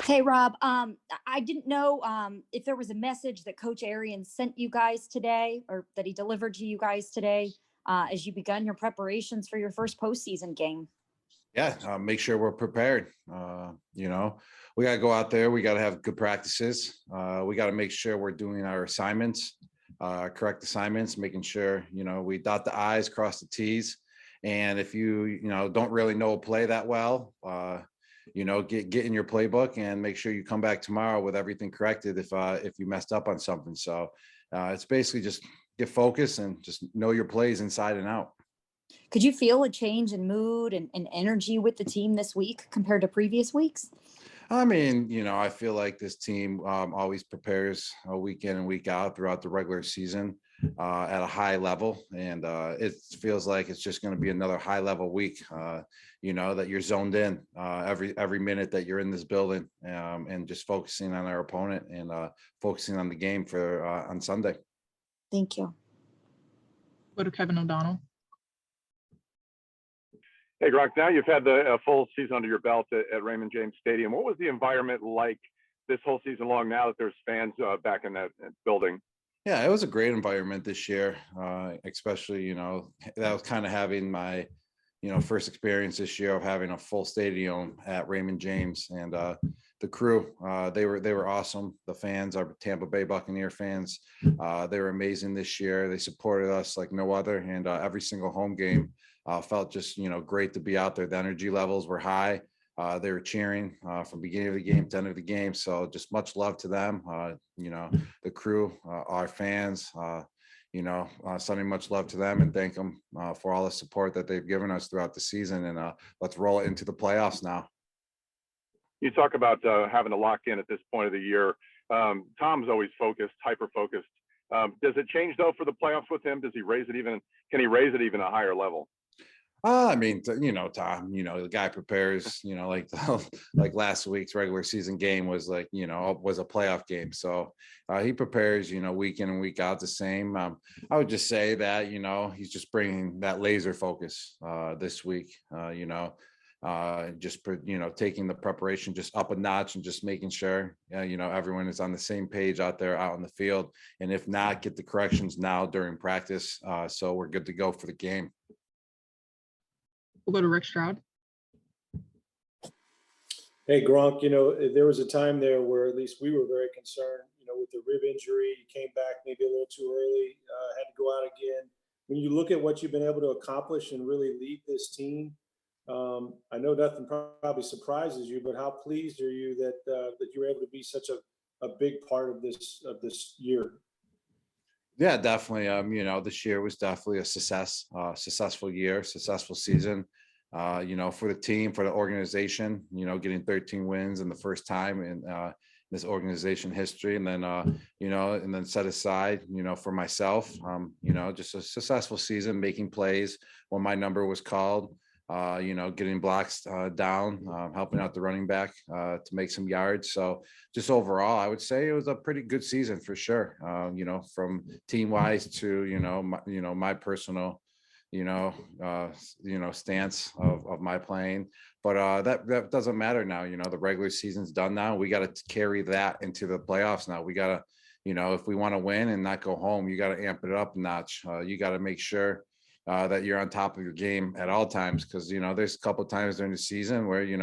Hey, Rob. I didn't know if there was a message that Coach Arian sent you guys today, or that he delivered to you guys today, as you begun your preparations for your first postseason game. Yeah, make sure we're prepared. We got to go out there. We got to have good practices. We got to make sure we're doing our assignments, correct assignments, making sure, we dot the I's, cross the T's. And if you don't really know a play that well, get in your playbook and make sure you come back tomorrow with everything corrected if you messed up on something. So it's basically just get focused and just know your plays inside and out. Could you feel a change in mood and energy with the team this week compared to previous weeks? I mean, I feel like this team always prepares a week in and week out throughout the regular season at a high level. And it feels like it's just going to be another high level week, that you're zoned in every minute that you're in this building and just focusing on our opponent and focusing on the game for on Sunday. Thank you. Go to Kevin O'Donnell. Hey, Gronk, now you've had the full season under your belt at Raymond James Stadium. What was the environment like this whole season long now that there's fans back in that building? Yeah, it was a great environment this year, especially, that was kind of having my, first experience this year of having a full stadium at Raymond James. And the crew, they were awesome. The fans, our Tampa Bay Buccaneer fans, they were amazing this year. They supported us like no other. And every single home game felt just, great to be out there. The energy levels were high. They were cheering from beginning of the game to end of the game. So just much love to them. The crew, our fans, sending much love to them and thank them for all the support that they've given us throughout the season. And let's roll it into the playoffs now. You talk about having to lock in at this point of the year. Tom's always focused, hyper focused. Does it change though for the playoffs with him? Does he raise it even? Can he raise it even a higher level? I mean, Tom, the guy prepares, like last week's regular season game was was a playoff game. So he prepares, week in and week out the same. I would just say that, he's just bringing that laser focus this week, taking the preparation just up a notch and just making sure, everyone is on the same page out there, out in the field. And if not, get the corrections now during practice. So we're good to go for the game. We'll go to Rick Stroud. Hey, Gronk, there was a time there where at least we were very concerned, with the rib injury. You came back maybe a little too early, had to go out again. When you look at what you've been able to accomplish and really lead this team, I know nothing probably surprises you, but how pleased are you that you were able to be such a big part of this year? Yeah, definitely. This year was definitely a successful year, successful season. For the team, for the organization, getting 13 wins in the first time in this organization history. And then, and then set aside, for myself, just a successful season, making plays when my number was called, getting blocks down, helping out the running back to make some yards. So just overall, I would say it was a pretty good season for sure. From team wise to, my personal, stance of my playing. But that doesn't matter now. The regular season's done now. We got to carry that into the playoffs now. We got to, if we want to win and not go home, you got to amp it up a notch. You got to make sure that you're on top of your game at all times. Cause there's a couple of times during the season where, you're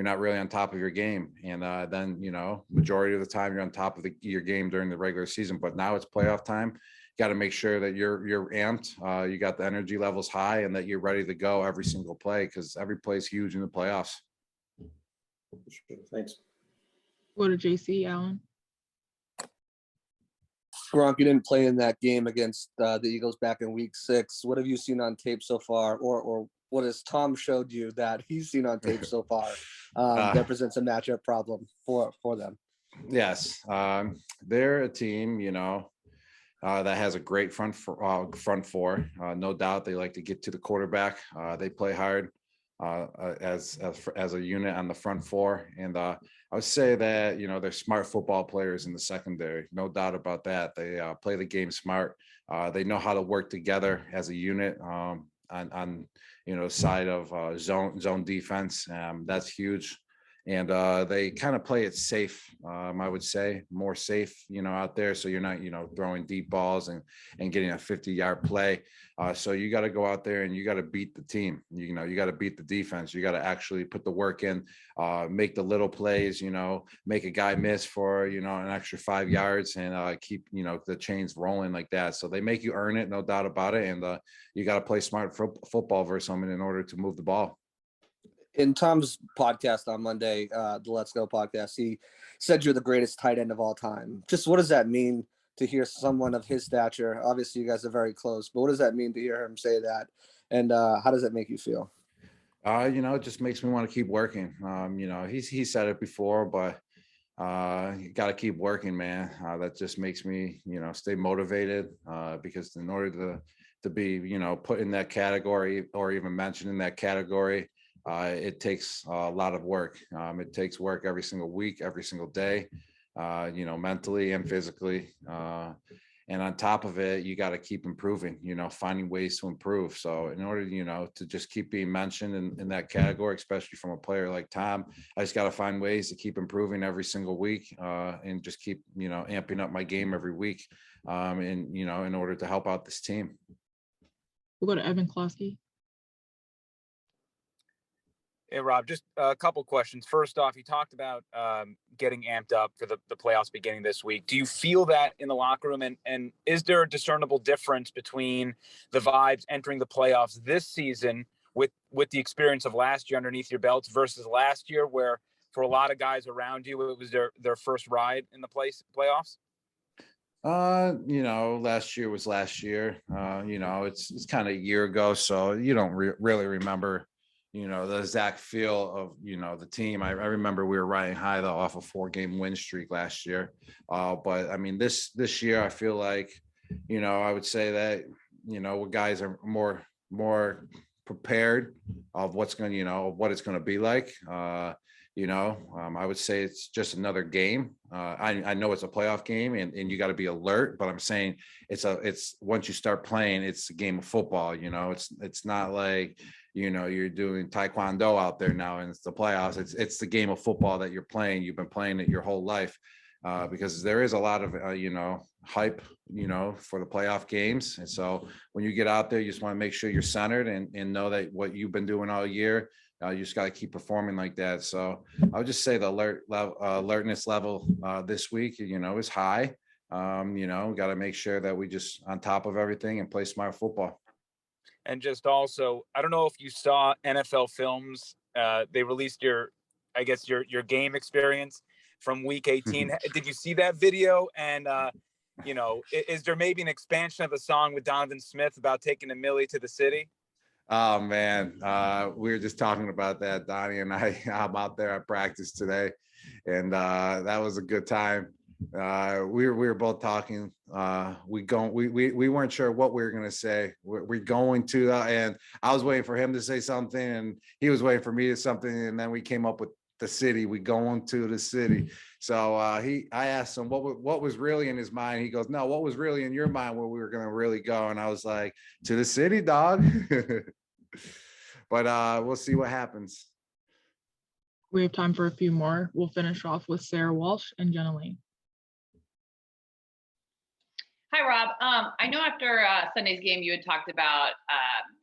not really on top of your game. And then, majority of the time you're on top of your game during the regular season, but now it's playoff time. Got to make sure that you're amped, you got the energy levels high and that you're ready to go every single play. Cause every play is huge in the playoffs. Thanks. Go to JC Allen. Gronk, you didn't play in that game against the Eagles back in week 6. What have you seen on tape so far? Or what has Tom showed you that he's seen on tape so far that presents a matchup problem for them? Yes. They're a team, that has a great front four. No doubt they like to get to the quarterback. They play hard as a unit on the front four. And I would say that, they're smart football players in the secondary. No doubt about that. They play the game smart. They know how to work together as a unit on side of zone defense. That's huge. and they kind of play it safe. I would say more safe, out there. So you're not, throwing deep balls and getting a 50-yard play. So you got to go out there and you got to beat the team. You got to beat the defense. You got to actually put the work in, make the little plays, make a guy miss for, an extra 5 yards and keep, the chains rolling like that. So they make you earn it, no doubt about it. And you got to play smart football versus them in order to move the ball. In Tom's podcast on Monday, the Let's Go podcast, he said you're the greatest tight end of all time. Just what does that mean to hear someone of his stature? Obviously, you guys are very close, but what does that mean to hear him say that? And how does that make you feel? It just makes me want to keep working. He said it before, but you got to keep working, man. That just makes me, stay motivated because in order to be, put in that category or even mentioned in that category, it takes a lot of work. It takes work every single week, every single day, mentally and physically. And on top of it, you got to keep improving, finding ways to improve. So in order, to just keep being mentioned in that category, especially from a player like Tom, I just got to find ways to keep improving every single week and just keep, amping up my game every week and, in order to help out this team. We'll go to Evan Klosky. Hey, Rob, just a couple questions. First off, you talked about getting amped up for the playoffs beginning this week. Do you feel that in the locker room? And is there a discernible difference between the vibes entering the playoffs this season with the experience of last year underneath your belts versus last year, where for a lot of guys around you, it was their first ride in the playoffs? Last year was last year. It's kind of a year ago, so you don't really remember the exact feel of, the team. I remember we were riding high though off a 4-game win streak last year. But I mean, this year, I feel like, I would say that, guys are more prepared of what's going to, what it's going to be like. I would say it's just another game. I know it's a playoff game and you got to be alert, but I'm saying it's once you start playing, it's a game of football. It's not like, you're doing taekwondo out there now and it's the playoffs. It's the game of football that you're playing. You've been playing it your whole life because there is a lot of, hype, for the playoff games. And so when you get out there, you just want to make sure you're centered and know that what you've been doing all year, you just got to keep performing like that. So I would just say the alertness level this week, is high. We got to make sure that we just on top of everything and play smart football. And just also, I don't know if you saw NFL Films. They released your game experience from week 18. Did you see that video? And, is there maybe an expansion of the song with Donovan Smith about taking a Millie to the city? Oh man, we were just talking about that, Donnie and I'm out there at practice today, and that was a good time. We were both talking. We weren't sure what we were gonna say. We're going to, and I was waiting for him to say something, and he was waiting for me to something, and then we came up with the city. We going to the city. So I asked him what was really in his mind. He goes, "No, what was really in your mind where we were gonna really go?" And I was like, "To the city, dog." But we'll see what happens. We have time for a few more. We'll finish off with Sarah Walsh and Jenna Lane. Hi, Rob. I know after Sunday's game, you had talked about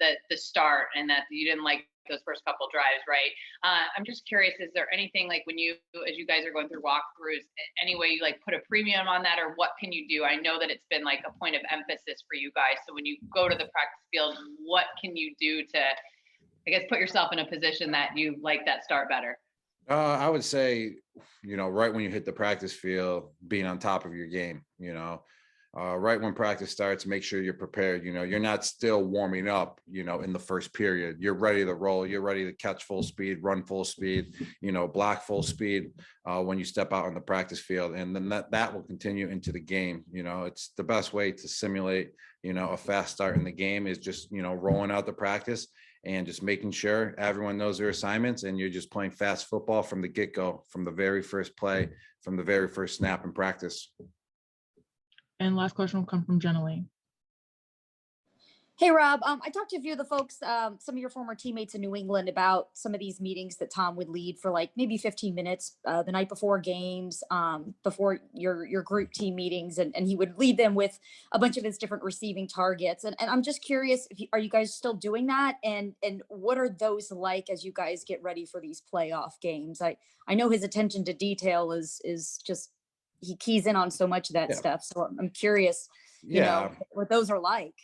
the start and that you didn't like those first couple drives, right? I'm just curious, is there anything like as you guys are going through walkthroughs, any way you like put a premium on that, or what can you do? I know that it's been like a point of emphasis for you guys. So when you go to the practice field, what can you do to, I guess, put yourself in a position that you like that start better? I would say, right when you hit the practice field, being on top of your game, right when practice starts, make sure you're prepared. You're not still warming up, in the first period. You're ready to roll. You're ready to catch full speed, run full speed, block full speed when you step out on the practice field. And then that will continue into the game. It's the best way to simulate, a fast start in the game is just, rolling out the practice and just making sure everyone knows their assignments and you're just playing fast football from the get-go, from the very first play, from the very first snap in practice. And last question will come from Jenna Lane. Hey, Rob. I talked to a few of the folks, some of your former teammates in New England, about some of these meetings that Tom would lead for like maybe 15 minutes the night before games, before your group team meetings, and he would lead them with a bunch of his different receiving targets. And I'm just curious, if are you guys still doing that? And what are those like as you guys get ready for these playoff games? I know his attention to detail is just, he keys in on so much of that Yeah. stuff. So I'm curious, Yeah. what those are like.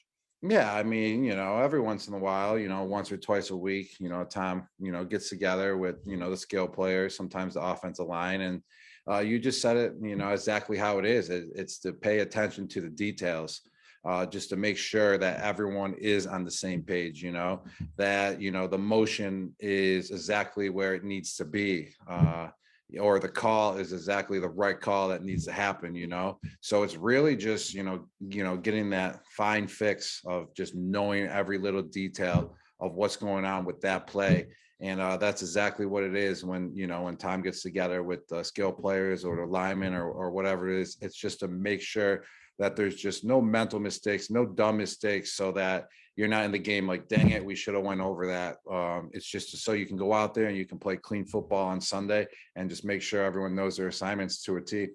Yeah, I mean, every once in a while, once or twice a week, Tom, gets together with, the skill players, sometimes the offensive line, and you just said it, exactly how it is. It's to pay attention to the details, just to make sure that everyone is on the same page, that, the motion is exactly where it needs to be. Or the call is exactly the right call that needs to happen, so it's really just getting that fine fix of just knowing every little detail of what's going on with that play. And that's exactly what it is when when Tom gets together with the skill players or the linemen or whatever it is. It's just to make sure that there's just no mental mistakes, no dumb mistakes, so that you're not in the game like, dang it, we should have went over that. It's just so you can go out there and you can play clean football on Sunday and just make sure everyone knows their assignments to a T.